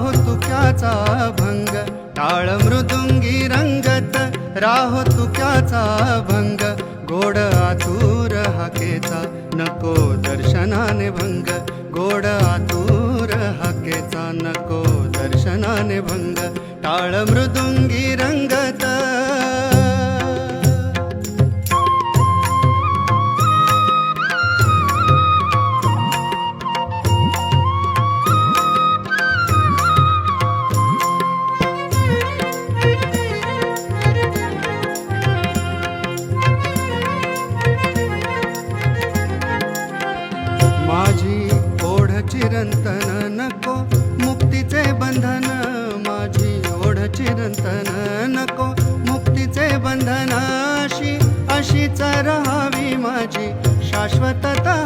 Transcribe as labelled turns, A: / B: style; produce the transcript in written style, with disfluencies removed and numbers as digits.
A: राहो तुक्याचा भंग, टाळ मृदुंगी रंगत राहो तुक्याचा भंग, गोड आतुर हाकेचा नको दर्शनाने भंग, गोड आतुर हाकेचा नको दर्शनाने भंग, टाळ मृदुंगी रंगत. माझी ओढ चिरंतन नको मुक्तीचे बंधन, माझी ओढ चिरंतन नको मुक्तीचे बंधन, अशीच राहावी माझी शाश्वतता